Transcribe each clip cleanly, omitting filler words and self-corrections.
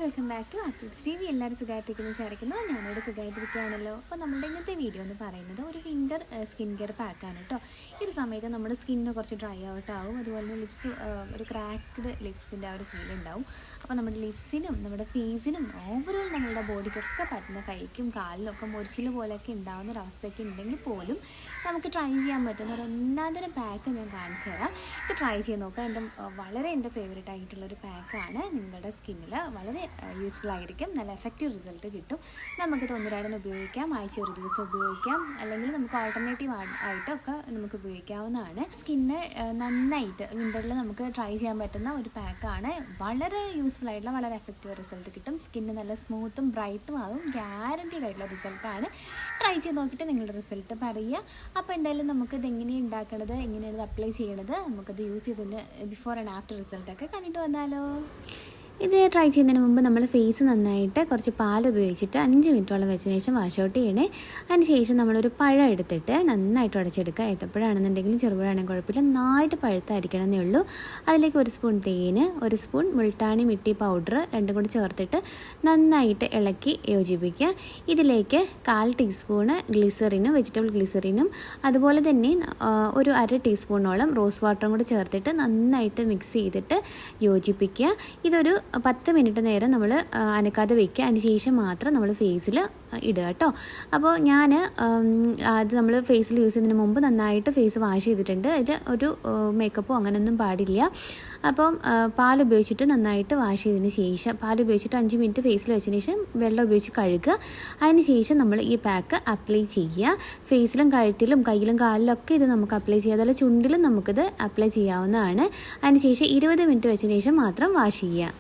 Welcome back to apples T V. എല്ലാവരും സുഖമായിട്ടിരിക്കുന്നു വിചാരിക്കുന്നു. ഞാനിവിടെ സുഖമായിട്ടിരിക്കുകയാണല്ലോ. അപ്പോൾ നമ്മുടെ ഇന്നത്തെ വീഡിയോ എന്ന് പറയുന്നത് ഒരു വിൻ്റർ സ്കിൻ കെയർ പാക്കാണ് കേട്ടോ. ഈ ഒരു സമയത്ത് നമ്മുടെ സ്കിന്ന് കുറച്ച് ഡ്രൈ ഔട്ട് ആവും, അതുപോലെ തന്നെ ലിപ്സ് ഒരു ക്രാക്ക്ഡ് ലിപ്സിൻ്റെ ആ ഒരു ഫീൽ ഉണ്ടാവും. അപ്പോൾ നമ്മുടെ ലിപ്സിനും നമ്മുടെ ഫേസിനും ഓവറോൾ നമ്മളുടെ ബോഡിക്കൊക്കെ പറ്റുന്ന കൈക്കും കാലിനും ഒക്കെ മുറിച്ചിൽ പോലെയൊക്കെ ഉണ്ടാകുന്ന ഒരവസ്ഥയൊക്കെ ഉണ്ടെങ്കിൽ പോലും നമുക്ക് ട്രൈ ചെയ്യാൻ പറ്റുന്ന ഒരു ഒന്നാന്തരം പാക്ക് ഞാൻ കാണിച്ചു തരാം. ഇത് ട്രൈ ചെയ്ത് നോക്കാം. എൻ്റെ ഫേവറേറ്റ് ആയിട്ടുള്ളൊരു പാക്കാണ്. നിങ്ങളുടെ സ്കിന്നിൽ വളരെ യൂസ്ഫുൾ ആയിരിക്കും, നല്ല എഫക്റ്റീവ് റിസൾട്ട് കിട്ടും. നമുക്കിത് ഒന്നിരാടൻ ഉപയോഗിക്കാം, ആഴ്ച ഒരു ദിവസം ഉപയോഗിക്കാം, അല്ലെങ്കിൽ നമുക്ക് ഓൾട്ടർനേറ്റീവ് ആയിട്ടൊക്കെ നമുക്ക് ഉപയോഗിക്കാവുന്നതാണ്. സ്കിന്ന് നന്നായിട്ട് വിൻ്ററിൽ നമുക്ക് ട്രൈ ചെയ്യാൻ പറ്റുന്ന ഒരു പാക്കാണ്. വളരെ യൂസ്ഫുൾ ആയിട്ടുള്ള വളരെ എഫക്റ്റീവ് റിസൾട്ട് കിട്ടും. സ്കിന്ന് നല്ല സ്മൂത്തും ബ്രൈറ്റും ആകും. ഗ്യാരൻറ്റീഡ് ആയിട്ടുള്ള റിസൾട്ടാണ്. ട്രൈ ചെയ്ത് നോക്കിയിട്ട് നിങ്ങളുടെ റിസൾട്ട് പറയുക. അപ്പോൾ എന്തായാലും നമുക്കിത് എങ്ങനെയാണ് ഉണ്ടാക്കണത്, എങ്ങനെയാണ് ഇത് അപ്ലൈ ചെയ്യണത്, നമുക്കത് യൂസ് ചെയ്തതിൻ്റെ ബിഫോർ ആൻഡ് ആഫ്റ്റർ റിസൾട്ടൊക്കെ കണ്ടിട്ട് വന്നാലോ. ഇത് ട്രൈ ചെയ്യുന്നതിന് മുമ്പ് നമ്മൾ ഫേസ് നന്നായിട്ട് കുറച്ച് പാൽ ഉപയോഗിച്ചിട്ട് 5 മിനിറ്റോളം വെച്ചതിന് ശേഷം വാഷ് ഔട്ട് ചെയ്യണേ. അതിന് ശേഷം നമ്മളൊരു പഴം എടുത്തിട്ട് നന്നായിട്ട് ഉടച്ചെടുക്കുക. ഏത്തപ്പഴമാണെന്നുണ്ടെങ്കിലും ചെറുപഴമാണെങ്കിൽ കുഴപ്പമില്ല, നന്നായിട്ട് പഴുത്തായിരിക്കണം എന്നേ ഉള്ളൂ. അതിലേക്ക് 1 സ്പൂൺ തേന്, 1 സ്പൂൺ മുൾട്ടാണി മിട്ടി പൗഡർ രണ്ടും കൂടി ചേർത്തിട്ട് നന്നായിട്ട് ഇളക്കി യോജിപ്പിക്കുക. ഇതിലേക്ക് 1/4 ടീസ്പൂണ് ഗ്ലിസറിനും വെജിറ്റബിൾ ഗ്ലിസറിനും അതുപോലെ തന്നെ ഒരു 1/2 ടീസ്പൂണോളം റോസ് വാട്ടറും കൂടി ചേർത്തിട്ട് നന്നായിട്ട് മിക്സ് ചെയ്തിട്ട് യോജിപ്പിക്കുക. ഇതൊരു 10 മിനിറ്റ് നേരം നമ്മൾ അനക്കാതെ വയ്ക്കുക. അതിന് ശേഷം മാത്രം നമ്മൾ ഫേസിൽ ഇടുക കേട്ടോ. അപ്പോൾ ഞാൻ അത് നമ്മൾ ഫേസിൽ യൂസ് ചെയ്യുന്നതിന് മുമ്പ് നന്നായിട്ട് ഫേസ് വാഷ് ചെയ്തിട്ടുണ്ട്. അതിൽ ഒരു മേക്കപ്പോ അങ്ങനെയൊന്നും പാടില്ല. അപ്പം പാൽ ഉപയോഗിച്ചിട്ട് നന്നായിട്ട് വാഷ് ചെയ്തതിന് ശേഷം പാൽ ഉപയോഗിച്ചിട്ട് 5 മിനിറ്റ് ഫേസിൽ വെച്ചതിന് ശേഷം വെള്ളം ഉപയോഗിച്ച് കഴുകുക. അതിന് ശേഷം നമ്മൾ ഈ പാക്ക് അപ്ലൈ ചെയ്യുക. ഫേസിലും കഴുത്തിലും കയ്യിലും കാലിലൊക്കെ ഇത് നമുക്ക് അപ്ലൈ ചെയ്യാം. അതുപോലെ ചുണ്ടിലും നമുക്കിത് അപ്ലൈ ചെയ്യാവുന്നതാണ്. അതിന് ശേഷം 20 മിനിറ്റ് വെച്ചതിന് ശേഷം മാത്രം വാഷ് ചെയ്യുക.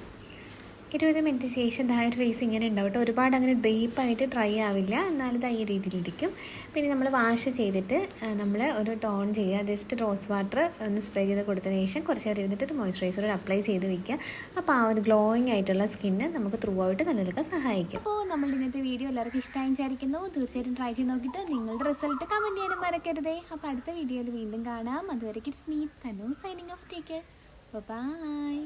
20 മിനിറ്റ് ശേഷം ഒരു ഫേസ് ഇങ്ങനെ ഉണ്ടാവും കേട്ടോ. ഒരുപാട് അങ്ങനെ ഡീപ്പായിട്ട് ഡ്രൈ ആവില്ല, എന്നാലും ഈ രീതിയിലിരിക്കും. പിന്നെ നമ്മൾ വാഷ് ചെയ്തിട്ട് നമ്മൾ ഒരു ടോൺ ചെയ്യുക. ജസ്റ്റ് റോസ് വാട്ടർ ഒന്ന് സ്പ്രേ ചെയ്ത് കൊടുത്തതിന് ശേഷം കുറച്ച് നേരം ഇരുന്നിട്ട് മോയ്സ്ചറൈസർ അപ്ലൈ ചെയ്ത് വയ്ക്കുക. അപ്പോൾ ആ ഒരു ഗ്ലോയിങ് ആയിട്ടുള്ള സ്കിന്ന് നമുക്ക് ത്രൂ ഔട്ട് നിലനിൽക്കാൻ സഹായിക്കും. അപ്പോൾ നമ്മൾ ഇന്നത്തെ വീഡിയോ എല്ലാവർക്കും ഇഷ്ടമായി വിചാരിക്കുന്നു. തീർച്ചയായിട്ടും ട്രൈ ചെയ്ത് നോക്കിയിട്ട് നിങ്ങളുടെ റിസൾട്ട് കമൻറ്റ് ചെയ്യാനും മറക്കരുതേ. അപ്പോൾ അടുത്ത വീഡിയോയിൽ വീണ്ടും കാണാം. അതുവരെ it's me Tanu signing off. Take care. By.